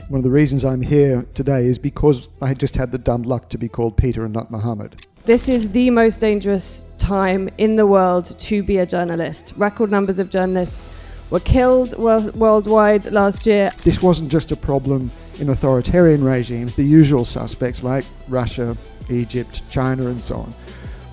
One of the reasons I'm here today is because I just had the dumb luck to be called Peter and not Mohammed. This is the most dangerous time in the world to be a journalist. Record numbers of journalists were killed worldwide last year. This wasn't just a problem in authoritarian regimes, the usual suspects like Russia, Egypt, China and so on,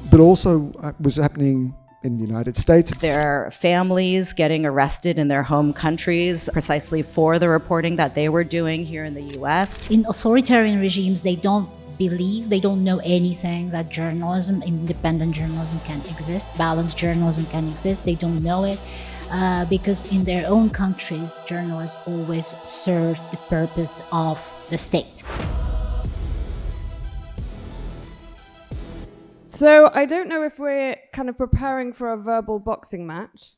but also was happening in the United States. There are families getting arrested in their home countries precisely for the reporting that they were doing here in the US. In authoritarian regimes, they don't know anything that journalism, independent journalism can exist, balanced journalism can exist. They don't know it because in their own countries, journalists always serve the purpose of the state. So I don't know if we're kind of preparing for a verbal boxing match,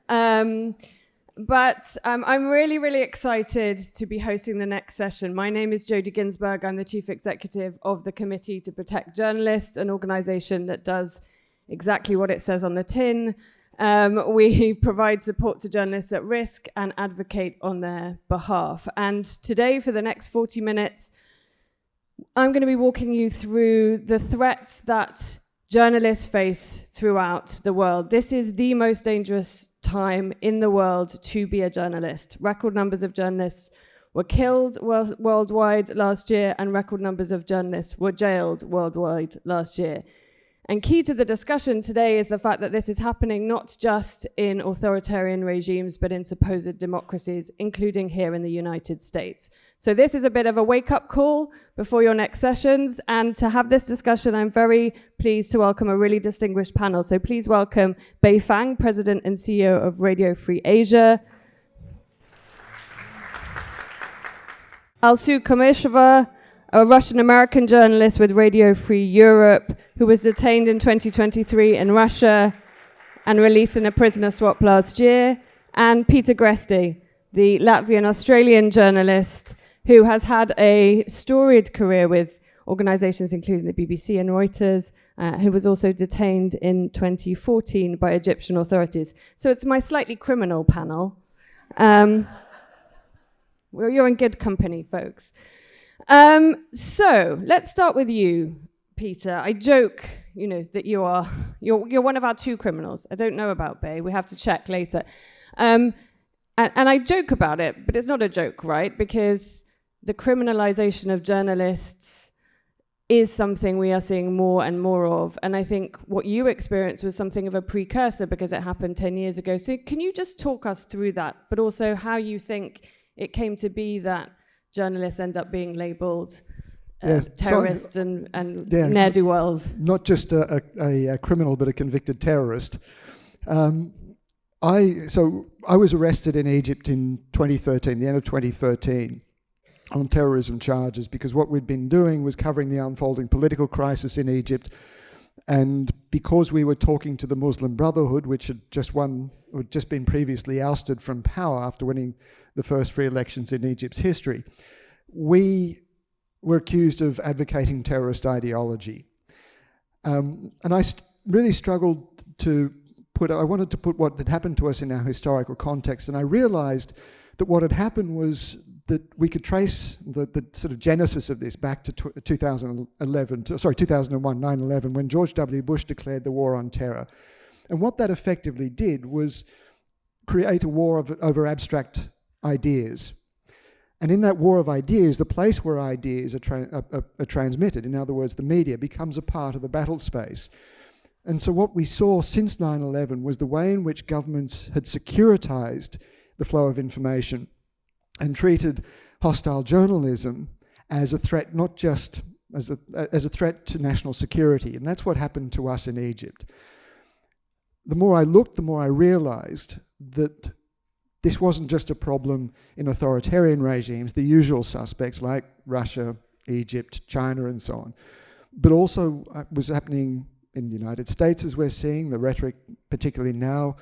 but I'm really, really excited to be hosting the next session. My name is Jodie Ginsberg. I'm the Chief Executive of the Committee to Protect Journalists, an organization that does exactly what it says on the tin. We provide support to journalists at risk and advocate on their behalf. And today, for the next 40 minutes, I'm going to be walking you through the threats that journalists face throughout the world. This is the most dangerous time in the world to be a journalist. Record numbers of journalists were killed worldwide last year, and record numbers of journalists were jailed worldwide last year. And key to the discussion today is the fact that this is happening not just in authoritarian regimes, but in supposed democracies, including here in the United States. So this is a bit of a wake-up call before your next sessions. And to have this discussion, I'm very pleased to welcome a really distinguished panel. So please welcome Fang, President and CEO of Radio Free Asia. Alsu Kurmasheva, a Russian-American journalist with Radio Free Europe, who was detained in 2023 in Russia and released in a prisoner swap last year, and Peter Greste, the Latvian-Australian journalist who has had a storied career with organizations including the BBC and Reuters, who was also detained in 2014 by Egyptian authorities. So it's my slightly criminal panel. Well, you're in good company, folks. So let's start with you, Peter. I joke, that you're one of our two criminals. I don't know about Bay. We have to check later. And I joke about it, but it's not a joke, right? Because the criminalization of journalists is something we are seeing more and more of. And I think what you experienced was something of a precursor because it happened 10 years ago. So can you just talk us through that, but also how you think it came to be that journalists end up being labeled terrorists and ne'er-do-wells? Not just a criminal, but a convicted terrorist. I was arrested in Egypt in 2013, the end of 2013, on terrorism charges, because what we'd been doing was covering the unfolding political crisis in Egypt. And because we were talking to the Muslim Brotherhood, which had just been previously ousted from power after winning the first free elections in Egypt's history, we were accused of advocating terrorist ideology. And I really struggled I wanted to put what had happened to us in our historical context. And I realized that what had happened was that we could trace the sort of genesis of this back to 2001, 9/11, when George W. Bush declared the war on terror. And what that effectively did was create a war over abstract ideas. And in that war of ideas, the place where ideas are transmitted, in other words, the media, becomes a part of the battle space. And so what we saw since 9/11 was the way in which governments had securitized the flow of information and treated hostile journalism as a threat, not just as a threat to national security. And that's what happened to us in Egypt. The more I looked, the more I realized that this wasn't just a problem in authoritarian regimes, the usual suspects like Russia, Egypt, China, and so on, but also was happening in the United States, as we're seeing. The rhetoric, particularly now,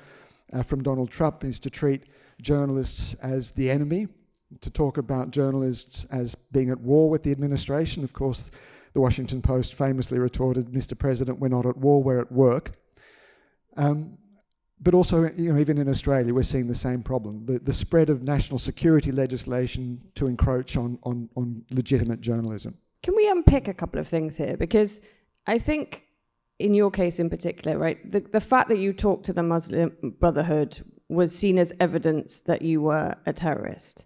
from Donald Trump is to treat journalists as the enemy, to talk about journalists as being at war with the administration. Of course, the Washington Post famously retorted, "Mr. President, we're not at war, we're at work." but also, even in Australia, we're seeing the same problem: the spread of national security legislation to encroach on legitimate journalism. Can we unpick a couple of things here? Because I think, in your case in particular, right, the fact that you talked to the Muslim Brotherhood was seen as evidence that you were a terrorist.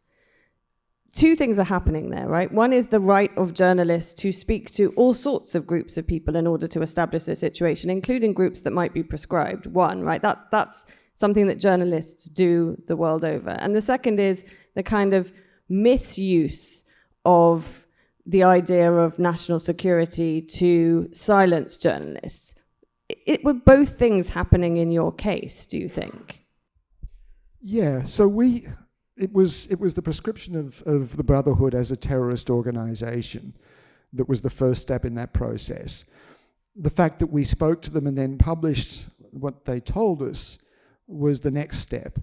Two things are happening there, right? One is the right of journalists to speak to all sorts of groups of people in order to establish their situation, including groups that might be proscribed. One, right? That's something that journalists do the world over. And the second is the kind of misuse of the idea of national security to silence journalists. Were both things happening in your case, do you think? Yeah, so it was the prescription of the Brotherhood as a terrorist organization that was the first step in that process. The fact that we spoke to them and then published what they told us was the next step.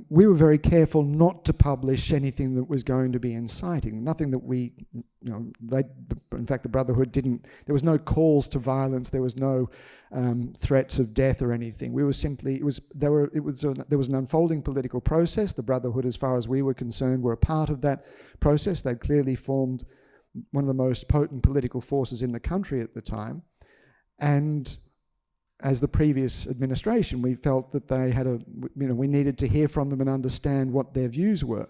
We were very careful not to publish anything that was going to be inciting, nothing that in fact the Brotherhood didn't, there was no calls to violence, there was no threats of death or anything. We were simply, there was an unfolding political process. The Brotherhood, as far as we were concerned, were a part of that process. They'd clearly formed one of the most potent political forces in the country at the time. And as the previous administration, we felt that they had we needed to hear from them and understand what their views were.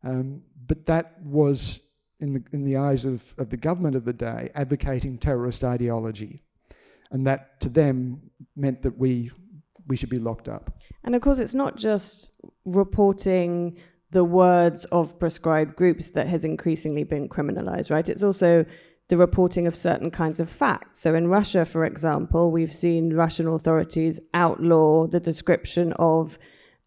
But that was, in the eyes of the government of the day, advocating terrorist ideology. And that, to them, meant that we should be locked up. And of course, it's not just reporting the words of prescribed groups that has increasingly been criminalized, right? It's also the reporting of certain kinds of facts. So in Russia, for example, we've seen Russian authorities outlaw the description of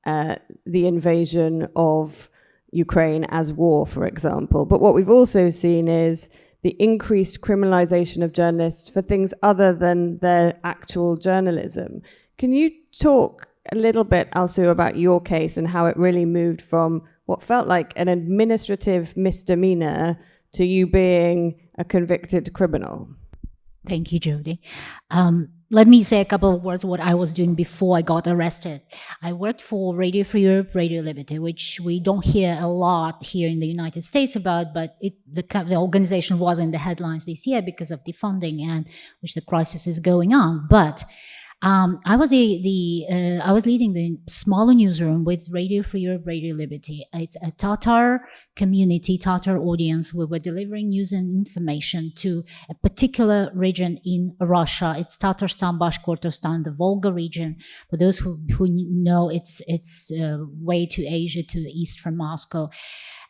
the invasion of Ukraine as war, for example. But what we've also seen is the increased criminalization of journalists for things other than their actual journalism. Can you talk a little bit, Alsu, about your case and how it really moved from what felt like an administrative misdemeanor to you being a convicted criminal? Thank you, Jody. Let me say a couple of words what I was doing before I got arrested. I worked for Radio Free Europe, Radio Liberty, which we don't hear a lot here in the United States about, but the organization was in the headlines this year because of defunding and which the crisis is going on. But I was I was leading the smaller newsroom with Radio Free Europe, Radio Liberty. It's a Tatar community, Tatar audience. We were delivering news and information to a particular region in Russia. It's Tatarstan, Bashkortostan, the Volga region. For those who know, it's way to Asia, to the east from Moscow.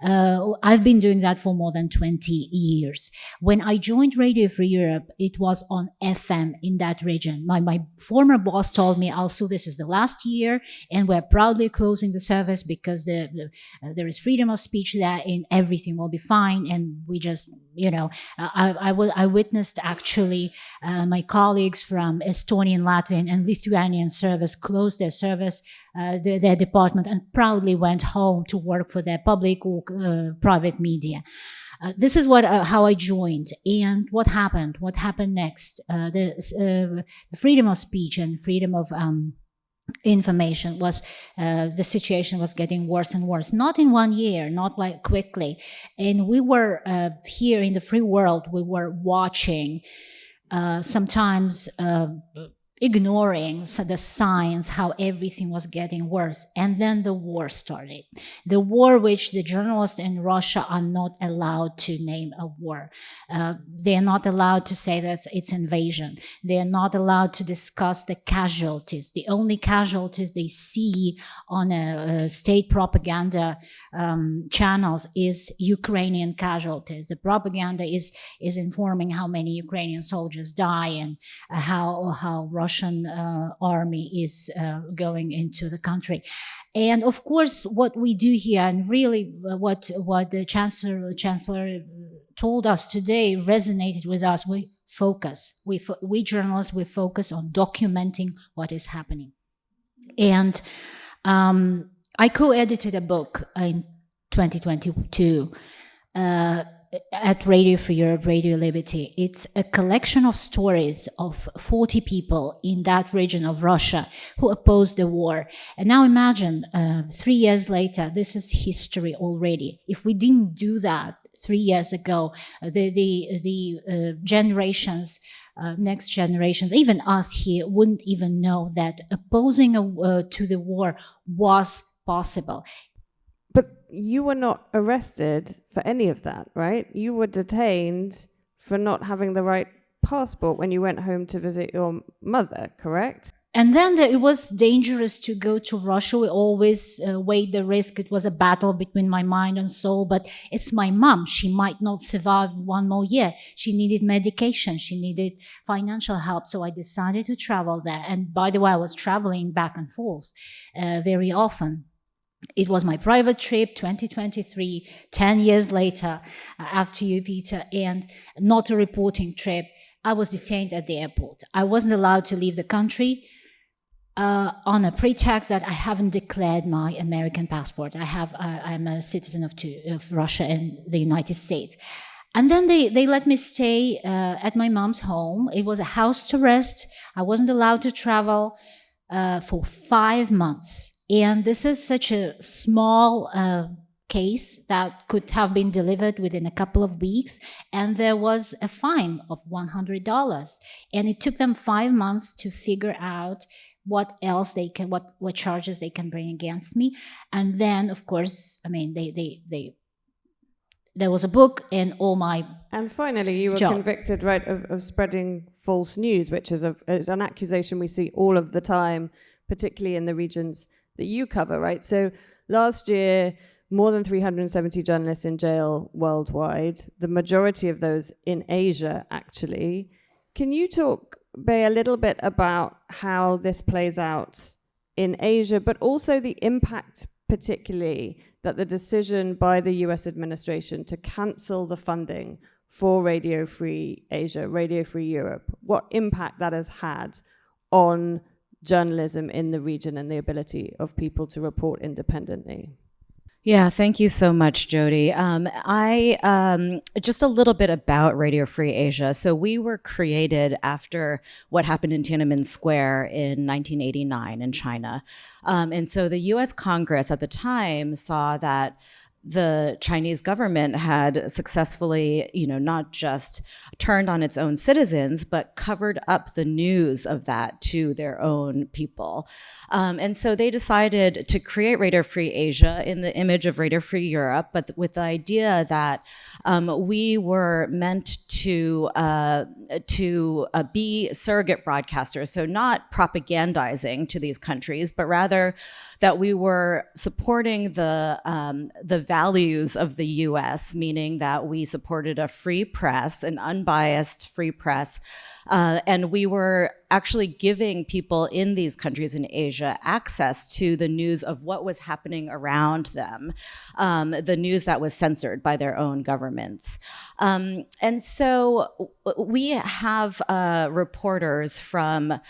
I've been doing that for more than 20 years. When I joined Radio Free Europe, it was on FM in that region. My former boss told me, "Also, this is the last year, and we're proudly closing the service because there is freedom of speech there, and everything will be fine." And we just, I witnessed actually my colleagues from Estonian, Latvian, and Lithuanian service close their service, their department, and proudly went home to work for their public or private media. This is how I joined. And what happened? What happened next? The freedom of speech and freedom of information was, the situation was getting worse and worse. Not in 1 year, not like quickly. And we were here in the free world, we were watching, sometimes ignoring the signs, how everything was getting worse. And then the war started. The war which the journalists in Russia are not allowed to name a war. They are not allowed to say that it's invasion. They are not allowed to discuss the casualties. The only casualties they see on state propaganda channels is Ukrainian casualties. The propaganda is informing how many Ukrainian soldiers die and how Russian army is going into the country. And of course, what we do here, and really what the chancellor told us today resonated with us. We focus. We journalists, we focus on documenting what is happening. And I co-edited a book in 2022. at Radio Free Europe, Radio Liberty. It's a collection of stories of 40 people in that region of Russia who opposed the war. And now imagine, 3 years later, this is history already. If we didn't do that 3 years ago, the generations, next generations, even us here, wouldn't even know that opposing to the war was possible. But you were not arrested for any of that, right? You were detained for not having the right passport when you went home to visit your mother, correct? And then it was dangerous to go to Russia. We always weighed the risk. It was a battle between my mind and soul, but it's my mom. She might not survive 1 more year. She needed medication. She needed financial help. So I decided to travel there. And by the way, I was traveling back and forth very often. It was my private trip, 2023, 10 years later, after you, Peter, and not a reporting trip. I was detained at the airport. I wasn't allowed to leave the country on a pretext that I haven't declared my American passport. I'm a citizen of Russia and the United States. And then they let me stay at my mom's home. It was a house arrest. I wasn't allowed to travel for 5 months. And this is such a small case that could have been delivered within a couple of weeks. And there was a fine of $100. And it took them 5 months to figure out what else they can, what charges they can bring against me. And then, of course, I mean, there was a book and all my And finally, you were convicted, right, of spreading false news, which is an accusation we see all of the time, particularly in the regions that you cover, right? So last year, more than 370 journalists in jail worldwide, the majority of those in Asia, actually. Can you talk, Bey, a little bit about how this plays out in Asia, but also the impact, particularly, that the decision by the US administration to cancel the funding for Radio Free Asia, Radio Free Europe, what impact that has had on journalism in the region and the ability of people to report independently? Yeah, thank you so much, Jody. Just a little bit about Radio Free Asia. So we were created after what happened in Tiananmen Square in 1989 in China. And so the US Congress at the time saw that the Chinese government had successfully, not just turned on its own citizens, but covered up the news of that to their own people. And so they decided to create Radio Free Asia in the image of Radio Free Europe, but with the idea that we were meant to be surrogate broadcasters, so not propagandizing to these countries, but rather that we were supporting the values of the US, meaning that we supported a free press, an unbiased free press, and we were actually giving people in these countries in Asia access to the news of what was happening around them, the news that was censored by their own governments. And so we have reporters from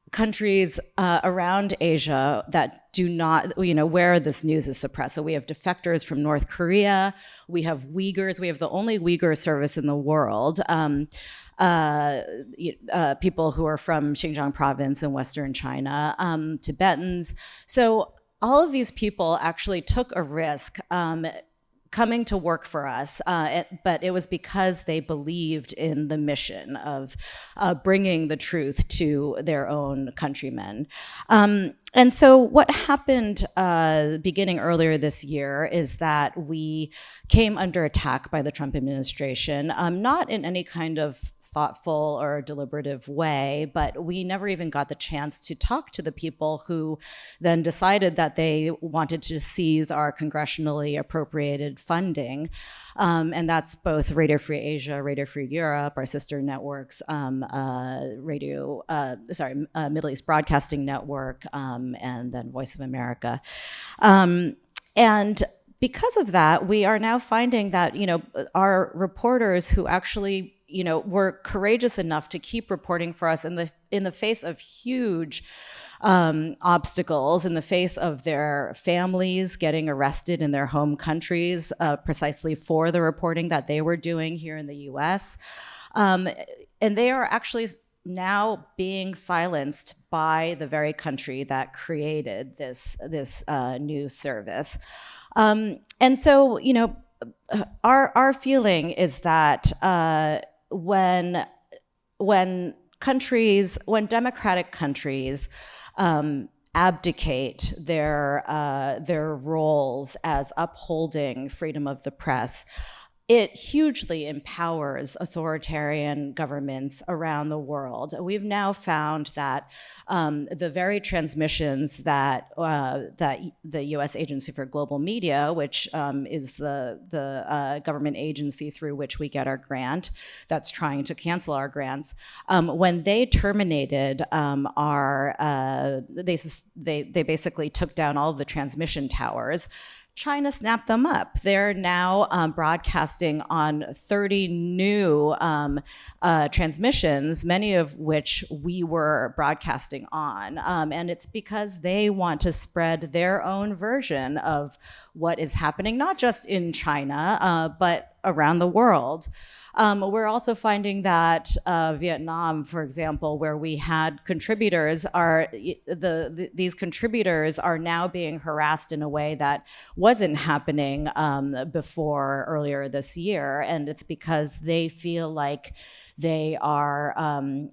countries around Asia that do not, where this news is suppressed. So we have defectors from North Korea, we have Uyghurs, we have the only Uyghur service in the world, people who are from Xinjiang province in Western China, Tibetans. So all of these people actually took a risk coming to work for us, but it was because they believed in the mission of bringing the truth to their own countrymen. And so what happened beginning earlier this year is that we came under attack by the Trump administration, not in any kind of thoughtful or deliberative way, but we never even got the chance to talk to the people who then decided that they wanted to seize our congressionally appropriated funding. And that's both Radio Free Asia, Radio Free Europe, our sister networks, Middle East Broadcasting Network, and then Voice of America. And because of that, we are now finding that, our reporters who actually, were courageous enough to keep reporting for us in the face of huge obstacles in the face of their families getting arrested in their home countries precisely for the reporting that they were doing here in the US. And they are actually now being silenced by the very country that created this news service. And so, you know, our feeling is that when democratic countries abdicate their roles as upholding freedom of the press, it hugely empowers authoritarian governments around the world. We've now found that the very transmissions that the U.S. Agency for Global Media, which is the government agency through which we get our grant, that's trying to cancel our grants, when they terminated they basically took down all of the transmission towers. China snapped them up. They're now broadcasting on 30 new transmissions, many of which we were broadcasting on. And it's because they want to spread their own version of what is happening, not just in China, but around the world. We're also finding that Vietnam, for example, where we had contributors, these contributors are now being harassed in a way that wasn't happening before earlier this year, and it's because they feel like they are,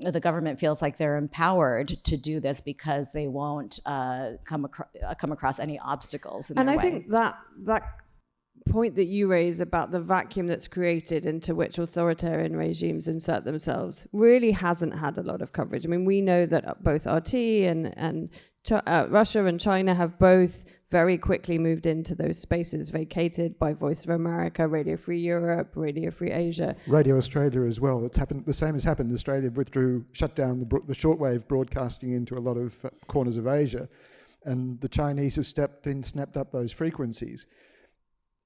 the government feels like they're empowered to do this because they won't come across any obstacles in their way. And I think that point that you raise about the vacuum that's created into which authoritarian regimes insert themselves really hasn't had a lot of coverage. I mean, we know that both RT and Russia and China have both very quickly moved into those spaces vacated by Voice of America, Radio Free Europe, Radio Free Asia. Radio Australia as well. It's happened. The same has happened. Australia shut down the shortwave broadcasting into a lot of corners of Asia, and the Chinese have stepped in, snapped up those frequencies.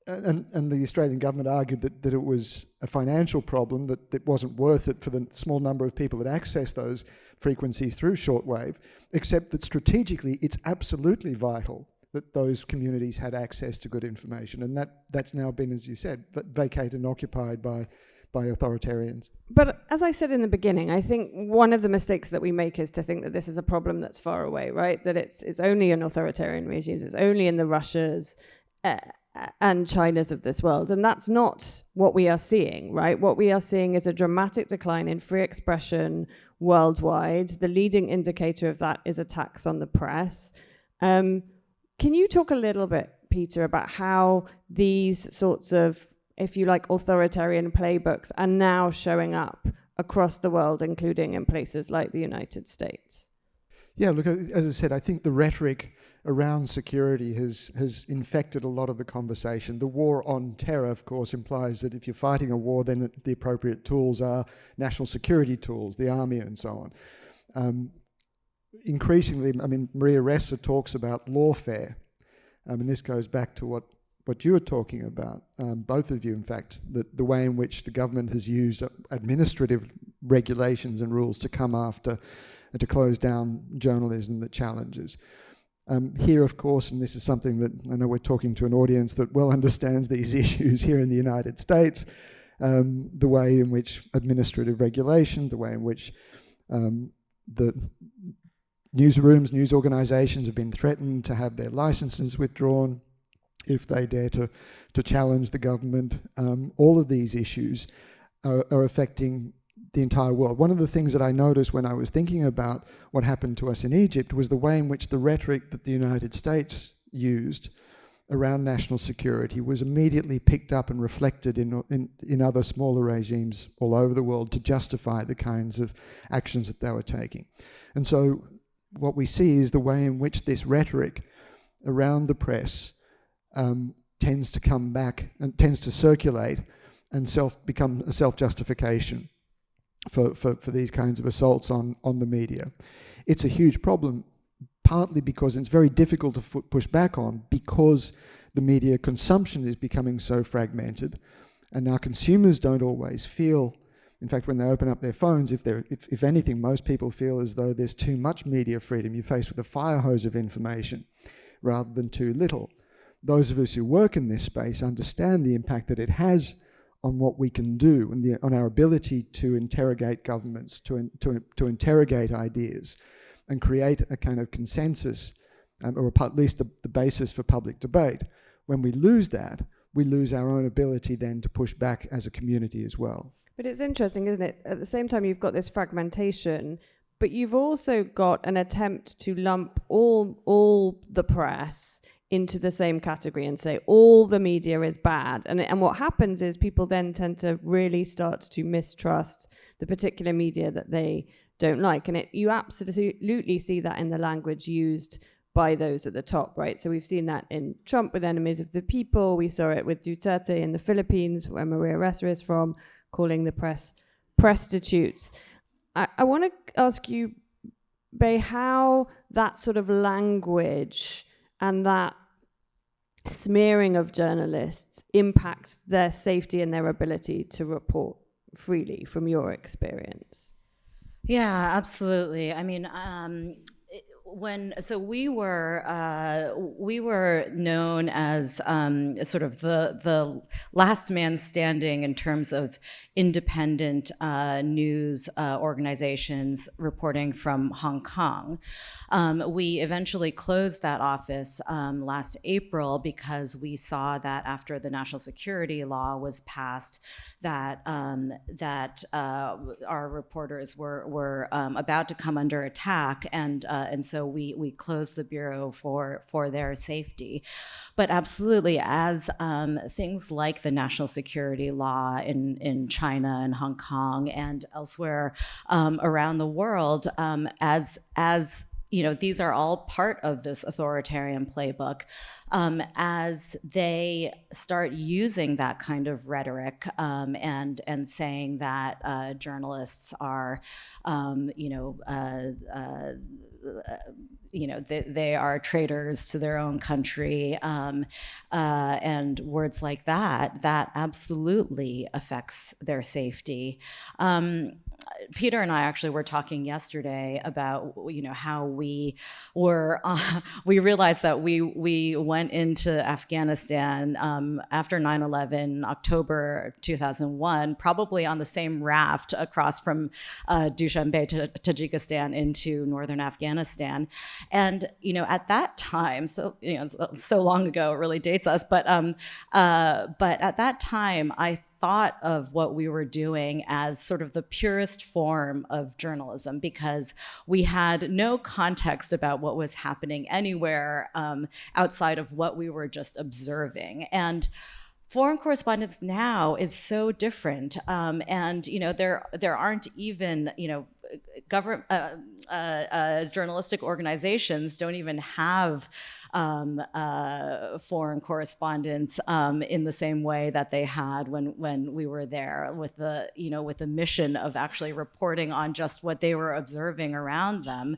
And the Australian government argued that it was a financial problem, that it wasn't worth it for the small number of people that access those frequencies through shortwave, except that strategically it's absolutely vital that those communities had access to good information. And that's now been, as you said, vacated and occupied by authoritarians. But as I said in the beginning, I think one of the mistakes that we make is to think that this is a problem that's far away, right? That it's only in authoritarian regimes, it's only in the Russias, and China's of this world. And that's not what we are seeing, right? What we are seeing is a dramatic decline in free expression worldwide. The leading indicator of that is attacks on the press. Can you talk a little bit, Peter, about how these sorts of, if you like, authoritarian playbooks are now showing up across the world, including in places like the United States? Yeah, look, as I said, I think the rhetoric around security has infected a lot of the conversation. The war on terror, of course, implies that if you're fighting a war, then the appropriate tools are national security tools, the army and so on. Increasingly, I mean, Maria Ressa talks about lawfare. And this goes back to what you were talking about, both of you, in fact, the way in which the government has used administrative regulations and rules to come after and to close down journalism that challenges. Here, of course, and this is something that I know we're talking to an audience that well understands these issues here in the United States, the way in which administrative regulation, the way in which the newsrooms, news organizations have been threatened to have their licenses withdrawn if they dare to challenge the government. All of these issues are affecting the entire world. One of the things that I noticed when I was thinking about what happened to us in Egypt was the way in which the rhetoric that the United States used around national security was immediately picked up and reflected in other smaller regimes all over the world to justify the kinds of actions that they were taking. And so what we see is the way in which this rhetoric around the press tends to come back and tends to circulate and become a self-justification for these kinds of assaults on the media. It's a huge problem, partly because it's very difficult to push back on because the media consumption is becoming so fragmented, and our consumers don't always feel In fact, when they open up their phones, if anything, most people feel as though there's too much media freedom. You're faced with a fire hose of information rather than too little. Those of us who work in this space understand the impact that it has on what we can do and on our ability to interrogate governments, to interrogate ideas and create a kind of consensus, or at least the basis for public debate. When we lose that, we lose our own ability then to push back as a community as well. But it's interesting, isn't it? At the same time, you've got this fragmentation, but you've also got an attempt to lump all the press into the same category and say all the media is bad. And what happens is people then tend to really start to mistrust the particular media that they don't like. And you absolutely see that in the language used by those at the top, right? So we've seen that in Trump with enemies of the people. We saw it with Duterte in the Philippines, where Maria Ressa is from, calling the press prostitutes. I want to ask you, Bei, how that sort of language and that smearing of journalists impacts their safety and their ability to report freely, from your experience. Yeah, absolutely. I mean, we were known as sort of the last man standing in terms of independent news organizations reporting from Hong Kong. We eventually closed that office last April because we saw that after the national security law was passed, that our reporters were about to come under attack, and so we closed the bureau for their safety. But absolutely, as things like the national security law in China and Hong Kong and elsewhere around the world, as you know, these are all part of this authoritarian playbook. As they start using that kind of rhetoric and saying that journalists are, they are traitors to their own country, and words like that, that absolutely affects their safety. Peter and I actually were talking yesterday about, how we were, we realized that we went into Afghanistan after 9/11, October 2001, probably on the same raft across from Dushanbe to Tajikistan into northern Afghanistan. And, at that time, so long ago, it really dates us, but at that time, I thought of what we were doing as sort of the purest form of journalism, because we had no context about what was happening anywhere outside of what we were just observing. And foreign correspondence now is so different, and there aren't even government journalistic organizations don't even have foreign correspondents in the same way that they had when we were there, with the mission of actually reporting on just what they were observing around them.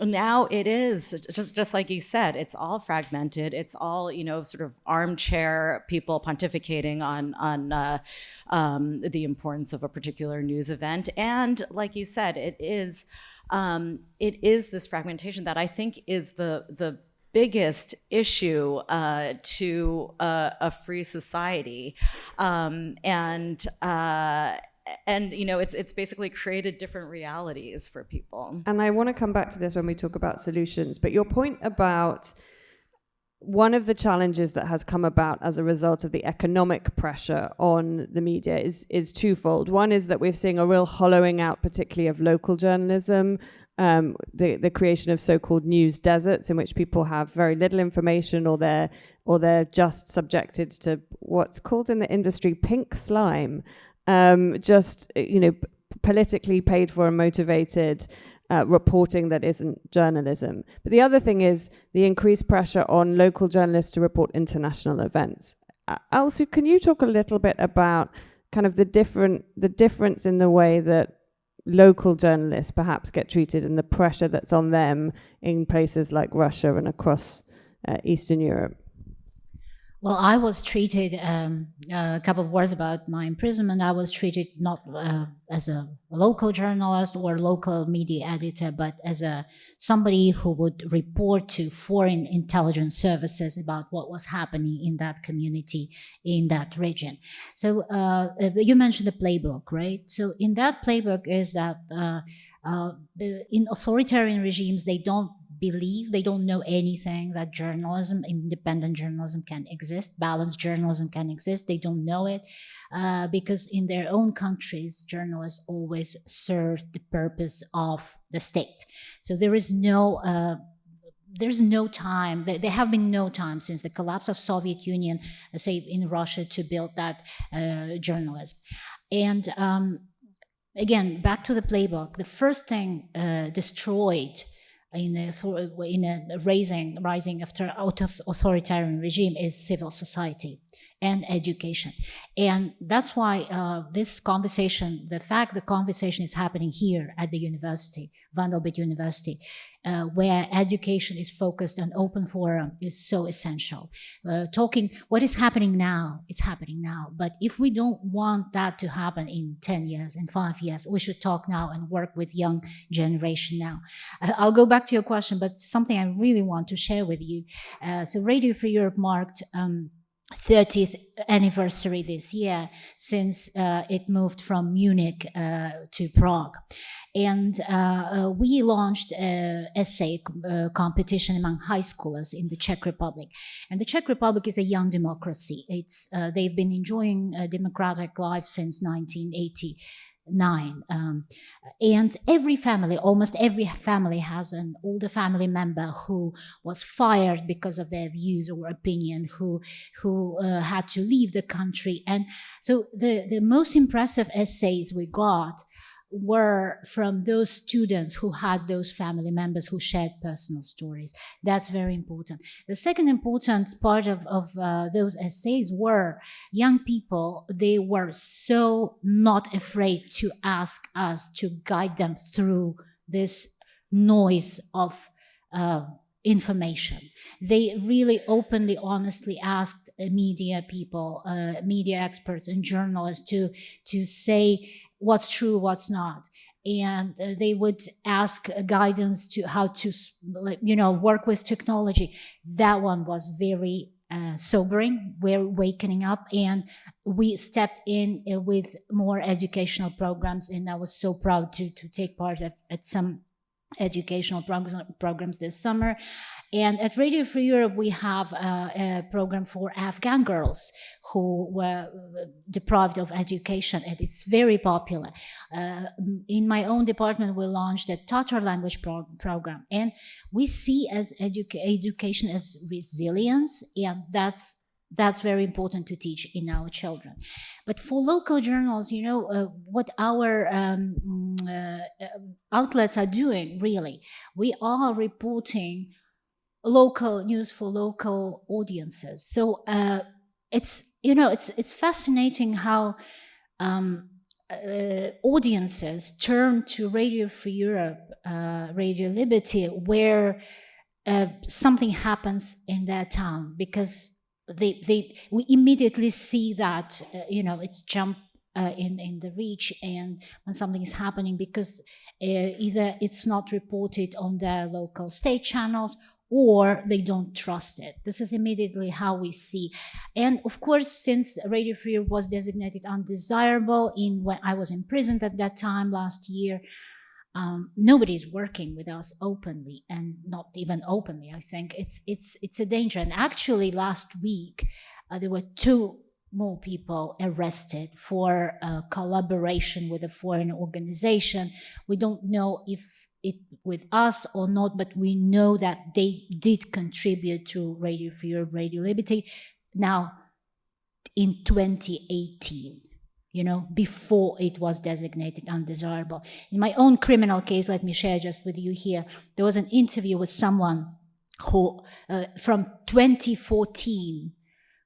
Now it is just like you said, it's all fragmented. It's all sort of armchair people pontificating on the importance of a particular news event. And like you said, it is this fragmentation that I think is the biggest issue to a free society, and it's basically created different realities for people. And I want to come back to this when we talk about solutions, but your point about one of the challenges that has come about as a result of the economic pressure on the media is twofold. One is that we're seeing a real hollowing out, particularly of local journalism, the creation of so-called news deserts in which people have very little information, or they're just subjected to what's called in the industry pink slime. Politically paid for and motivated reporting that isn't journalism. But the other thing is the increased pressure on local journalists to report international events. Alsu, can you talk a little bit about kind of the difference in the way that local journalists perhaps get treated and the pressure that's on them in places like Russia and across Eastern Europe? Well, I was treated, a couple of words about my imprisonment. I was treated not as a local journalist or local media editor, but as somebody who would report to foreign intelligence services about what was happening in that community, in that region. So you mentioned the playbook, right? So in that playbook is that in authoritarian regimes, they don't know anything that journalism, independent journalism can exist, balanced journalism can exist. They don't know it because in their own countries, journalists always serve the purpose of the state. So there's no time, there have been no time since the collapse of Soviet Union, say in Russia, to build that journalism. And again, back to the playbook, the first thing destroyed in a rising after authoritarian regime is civil society and education. And that's why this conversation, the conversation is happening here at the university, Vanderbilt University, where education is focused on open forum is so essential. Talking what is happening now, it's happening now. But if we don't want that to happen in 10 years, in 5 years, we should talk now and work with young generation now. I'll go back to your question, but something I really want to share with you. So Radio Free Europe marked 30th anniversary this year since it moved from Munich to Prague. And we launched an essay competition among high schoolers in the Czech Republic. And the Czech Republic is a young democracy. They've been enjoying a democratic life since 1989. And every family, almost every family, has an older family member who was fired because of their views or opinion, who had to leave the country. And so the most impressive essays we got were from those students who had those family members who shared personal stories. That's very important. The second important part of those essays were young people. They were so not afraid to ask us to guide them through this noise of information. They really openly, honestly asked media people, media experts and journalists to say what's true, what's not. And they would ask guidance to how to, work with technology. That one was very sobering. We're waking up, and we stepped in with more educational programs. And I was so proud to take part at some educational programs this summer. And at Radio Free Europe, we have a program for Afghan girls who were deprived of education, and it's very popular. In my own department, we launched a Tatar language program, and we see as education as resilience, and that's very important to teach in our children. But for local journals, what our outlets are doing, really, we are reporting local news for local audiences. So it's fascinating how audiences turn to Radio Free Europe, Radio Liberty, where something happens in their town, because we immediately see that it's jump in the reach, and when something is happening, because either it's not reported on their local state channels or they don't trust it. This is immediately how we see. And of course, since Radio Free Europe was designated undesirable when I was imprisoned at that time last year, nobody's working with us openly, and not even openly. I think it's a danger. And actually, last week there were 2 more people arrested for collaboration with a foreign organization. We don't know if it with us or not, but we know that they did contribute to Radio Free Europe, Radio Liberty. Now, in 2018. Before it was designated undesirable. In my own criminal case, let me share just with you here, there was an interview with someone who, from 2014,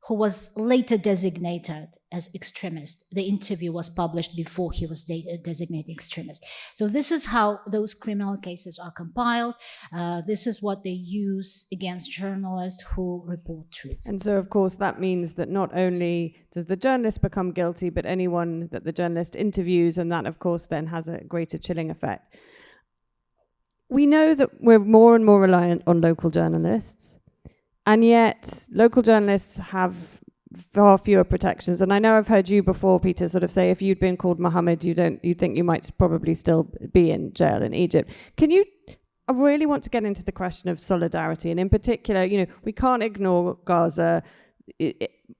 who was later designated as extremist. The interview was published before he was designated extremist. So this is how those criminal cases are compiled. This is what they use against journalists who report truth. And so, of course, that means that not only does the journalist become guilty, but anyone that the journalist interviews, and that, of course, then has a greater chilling effect. We know that we're more and more reliant on local journalists. And yet, local journalists have far fewer protections. And I know I've heard you before, Peter, sort of say if you'd been called Mohammed, you think you might probably still be in jail in Egypt. I really want to get into the question of solidarity. And in particular, we can't ignore Gaza.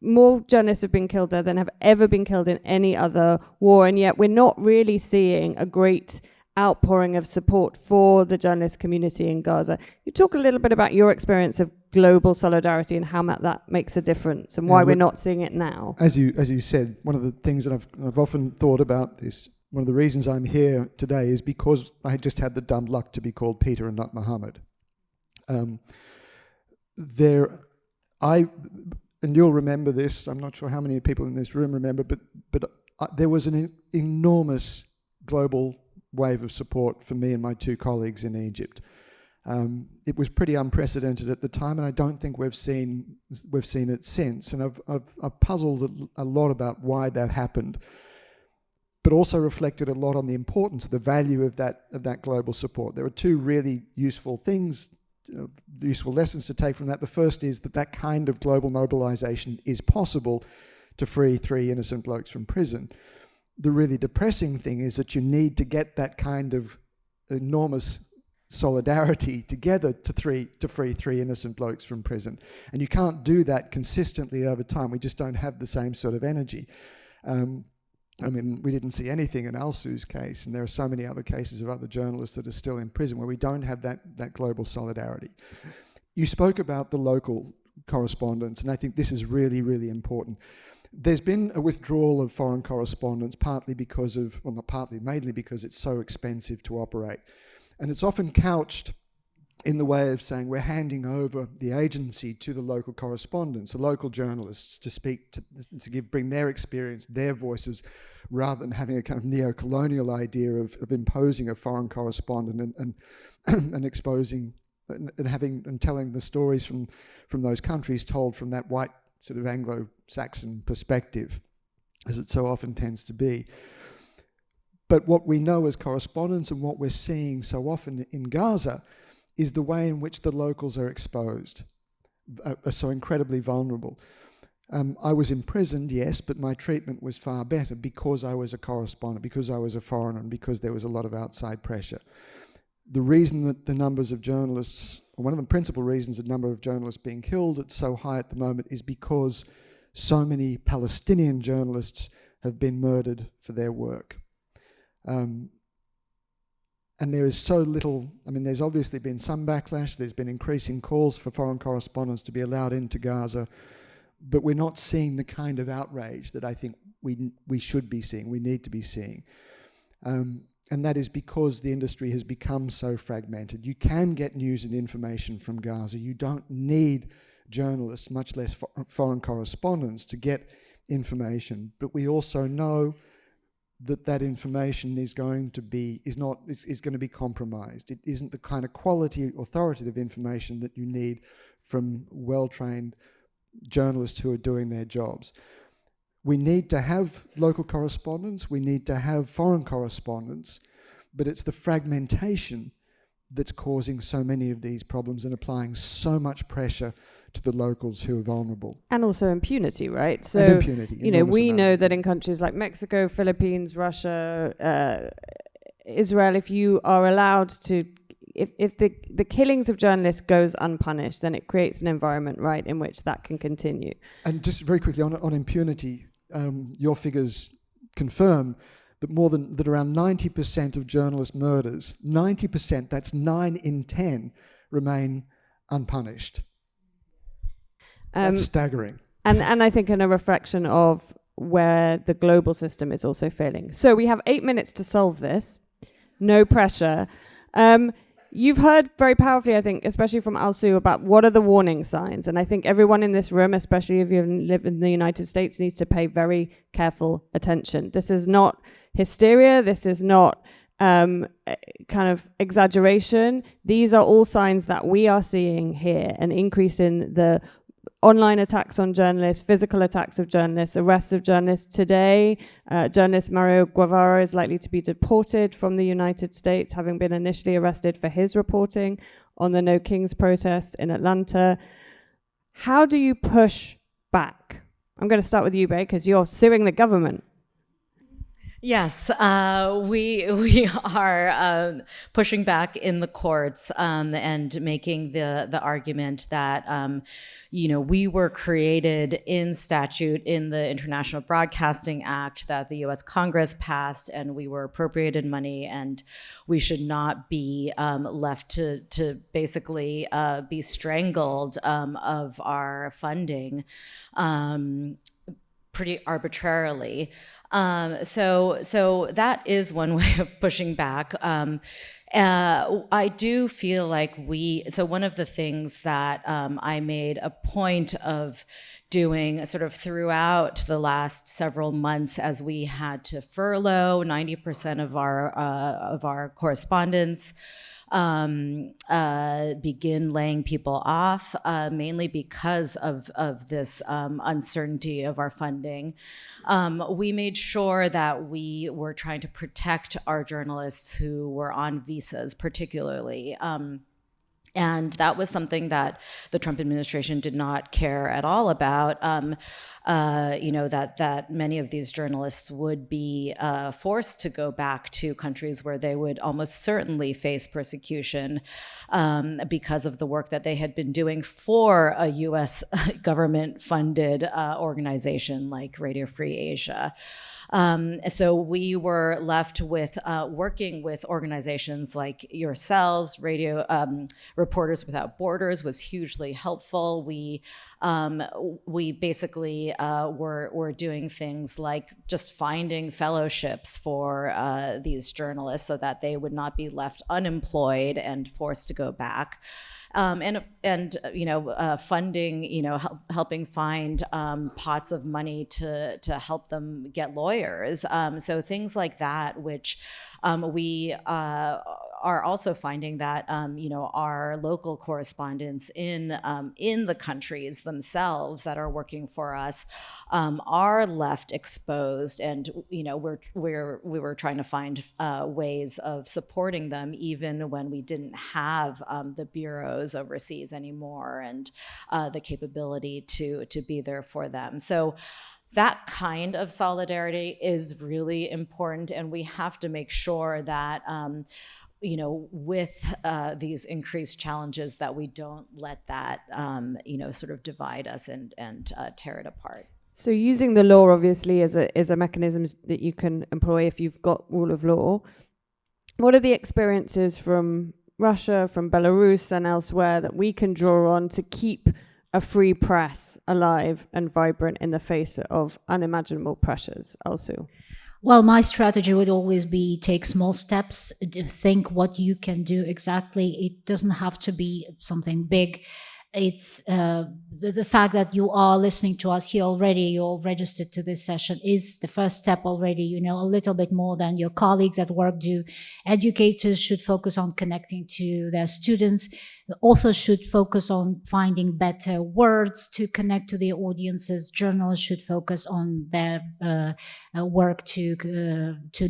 More journalists have been killed there than have ever been killed in any other war. And yet we're not really seeing a great outpouring of support for the journalist community in Gaza. You talk a little bit about your experience of global solidarity and how that makes a difference and why we're not seeing it now. As you said, one of the things that I've often thought about this, one of the reasons I'm here today is because I had just had the dumb luck to be called Peter and not Mohammed. And you'll remember this, I'm not sure how many people in this room remember, but there was an enormous global wave of support for me and my two colleagues in Egypt. It was pretty unprecedented at the time, and I don't think we've seen it since. And I've puzzled a lot about why that happened, but also reflected a lot on the importance, the value of that global support. There are two really useful things, useful lessons to take from that. The first is that kind of global mobilization is possible to free 3 innocent blokes from prison. The really depressing thing is that you need to get that kind of enormous solidarity together to free 3 innocent blokes from prison. And you can't do that consistently over time. We just don't have the same sort of energy. We didn't see anything in Alsu's case, and there are so many other cases of other journalists that are still in prison where we don't have that global solidarity. You spoke about the local correspondence, and I think this is really, really important. There's been a withdrawal of foreign correspondence, mainly because it's so expensive to operate. And it's often couched in the way of saying we're handing over the agency to the local correspondents, the local journalists, to speak, bring their experience, their voices, rather than having a kind of neo-colonial idea of imposing a foreign correspondent and exposing and telling the stories from those countries told from that white sort of Anglo-Saxon perspective, as it so often tends to be. But what we know as correspondents and what we're seeing so often in Gaza is the way in which the locals are exposed, are so incredibly vulnerable. I was imprisoned, yes, but my treatment was far better because I was a correspondent, because I was a foreigner, and because there was a lot of outside pressure. The reason that the numbers of journalists, or one of the principal reasons the number of journalists being killed is so high at the moment is because so many Palestinian journalists have been murdered for their work. And there is so little, there's obviously been some backlash, there's been increasing calls for foreign correspondents to be allowed into Gaza, but we're not seeing the kind of outrage that I think we should be seeing, we need to be seeing. And that is because the industry has become so fragmented. You can get news and information from Gaza. You don't need journalists, much less foreign correspondents, to get information. But we also know that information is going to be compromised. It isn't the kind of quality authoritative information that you need from well-trained journalists who are doing their jobs. We need to have local correspondence, we need to have foreign correspondence, but it's the fragmentation that's causing so many of these problems and applying so much pressure to the locals who are vulnerable. And also impunity, right? So, and impunity. We know that in countries like Mexico, Philippines, Russia, Israel, if you are allowed to, if the killings of journalists goes unpunished, then it creates an environment, right, in which that can continue. And just very quickly on impunity, your figures confirm that around 90% of journalist murders, 90%, that's 9 in 10, remain unpunished. That's staggering. And I think in a reflection of where the global system is also failing. So we have 8 minutes to solve this. No pressure. you've heard very powerfully, I think, especially from Alsu, about what are the warning signs. And I think everyone in this room, especially if you live in the United States, needs to pay very careful attention. This is not hysteria. This is not kind of exaggeration. These are all signs that we are seeing here, an increase in the online attacks on journalists, physical attacks of journalists, arrests of journalists. Today, journalist Mario Guevara is likely to be deported from the United States, having been initially arrested for his reporting on the No Kings protest in Atlanta. How do you push back? I'm going to start with you, Bae, because you're suing the government. Yes, we are pushing back in the courts and making the argument that we were created in statute in the International Broadcasting Act that the U.S. Congress passed, and we were appropriated money, and we should not be left to basically be strangled of our funding pretty arbitrarily. So that is one way of pushing back. I do feel like one of the things that I made a point of doing sort of throughout the last several months, as we had to furlough 90% of our correspondents, begin laying people off, mainly because of this uncertainty of our funding. We made sure that we were trying to protect our journalists who were on visas, particularly. And that was something that the Trump administration did not care at all about. That many of these journalists would be forced to go back to countries where they would almost certainly face persecution because of the work that they had been doing for a U.S. government-funded organization like Radio Free Asia. So we were left with working with organizations like yourselves. Reporters Without Borders was hugely helpful. We basically were doing things like just finding fellowships for these journalists so that they would not be left unemployed and forced to go back. Funding, helping find pots of money to help them get lawyers. So things like that, which we are also finding that our local correspondents in the countries themselves that are working for us are left exposed, and we were trying to find ways of supporting them even when we didn't have the bureaus overseas anymore and the capability to be there for them. So that kind of solidarity is really important, and we have to make sure that with these increased challenges, that we don't let that sort of divide us and tear it apart. So using the law obviously is a mechanism that you can employ if you've got rule of law. What are the experiences from Russia, from Belarus and elsewhere that we can draw on to keep a free press alive and vibrant in the face of unimaginable pressures, Alsu? Well, my strategy would always be take small steps, think what you can do exactly. It doesn't have to be something big. It's the fact that you are listening to us here already, you're all registered to this session, is the first step already, a little bit more than your colleagues at work do. Educators should focus on connecting to their students. Authors should focus on finding better words to connect to their audiences. Journalists should focus on their work to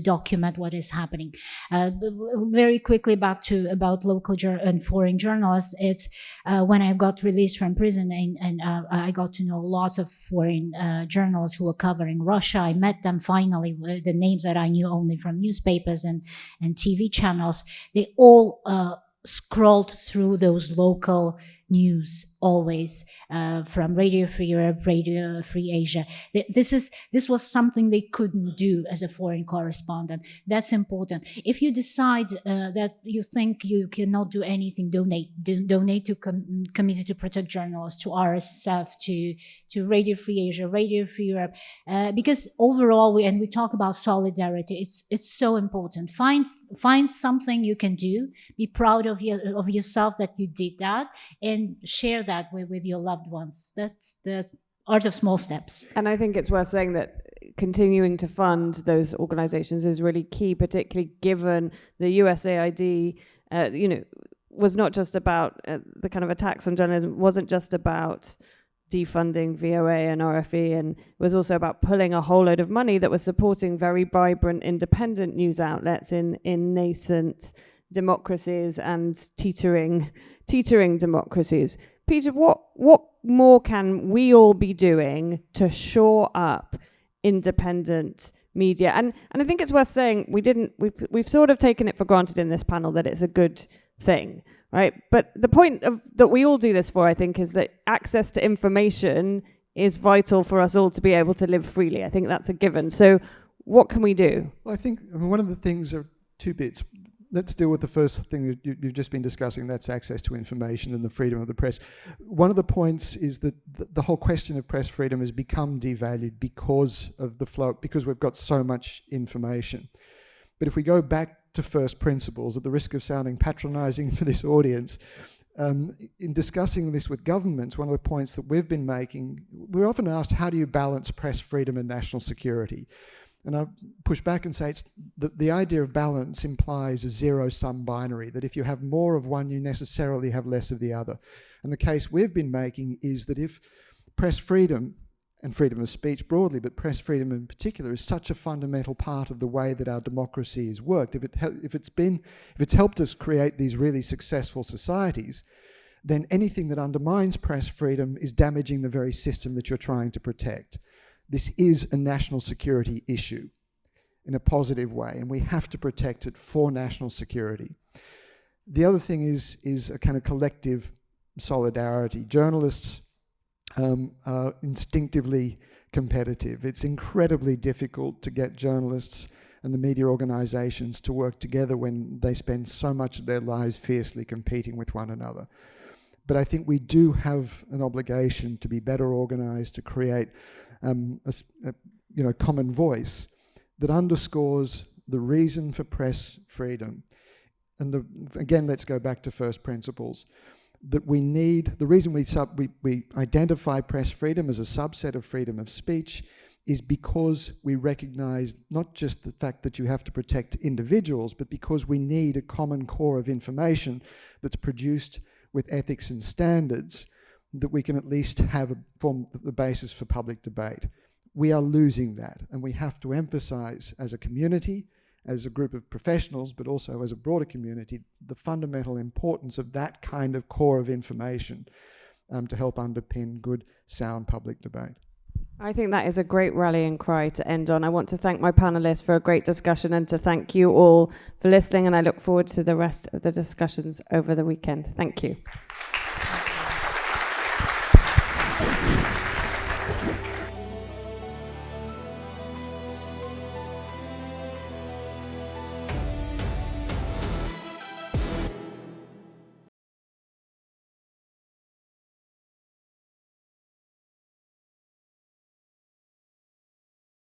document what is happening. Very quickly back to about local and foreign journalists, it's when I got released from prison and I got to know lots of foreign journalists who were covering Russia. I met them finally, the names that I knew only from newspapers and TV channels. They all scrolled through those local news always from Radio Free Europe, Radio Free Asia. This was something they couldn't do as a foreign correspondent. That's important. If you decide that you think you cannot do anything, donate to Committee to Protect Journalists, to RSF, to Radio Free Asia, Radio Free Europe, because overall we talk about solidarity. It's so important. Find something you can do. Be proud of yourself that you did that, and share that with your loved ones. That's the art of small steps. And I think it's worth saying that continuing to fund those organizations is really key, particularly given the USAID, was not just about the kind of attacks on journalism, wasn't just about defunding VOA and RFE, and it was also about pulling a whole load of money that was supporting very vibrant independent news outlets in nascent democracies and teetering democracies. Peter, what more can we all be doing to shore up independent media? And I think it's worth saying we've sort of taken it for granted in this panel that it's a good thing, right? But the point that we all do this for, I think, is that access to information is vital for us all to be able to live freely. I think that's a given. So what can we do? Well, one of the things are two bits. Let's deal with the first thing that you've just been discussing, that's access to information and the freedom of the press. One of the points is that the whole question of press freedom has become devalued because of the flow, because we've got so much information. But if we go back to first principles, at the risk of sounding patronizing for this audience, in discussing this with governments, one of the points that we've been making, we're often asked, how do you balance press freedom and national security? And I push back and say it's the idea of balance implies a zero-sum binary, that if you have more of one, you necessarily have less of the other. And the case we've been making is that if press freedom, and freedom of speech broadly, but press freedom in particular, is such a fundamental part of the way that our democracy has worked, if it's helped us create these really successful societies, then anything that undermines press freedom is damaging the very system that you're trying to protect. This is a national security issue in a positive way, and we have to protect it for national security. The other thing is a kind of collective solidarity. Journalists are instinctively competitive. It's incredibly difficult to get journalists and the media organizations to work together when they spend so much of their lives fiercely competing with one another. But I think we do have an obligation to be better organized, to create a common voice that underscores the reason for press freedom. And again, let's go back to first principles. That we need, the reason we identify press freedom as a subset of freedom of speech is because we recognize not just the fact that you have to protect individuals, but because we need a common core of information that's produced with ethics and standards that we can at least have form the basis for public debate. We are losing that, and we have to emphasize as a community, as a group of professionals, but also as a broader community, the fundamental importance of that kind of core of information to help underpin good, sound public debate. I think that is a great rallying cry to end on. I want to thank my panelists for a great discussion and to thank you all for listening, and I look forward to the rest of the discussions over the weekend. Thank you.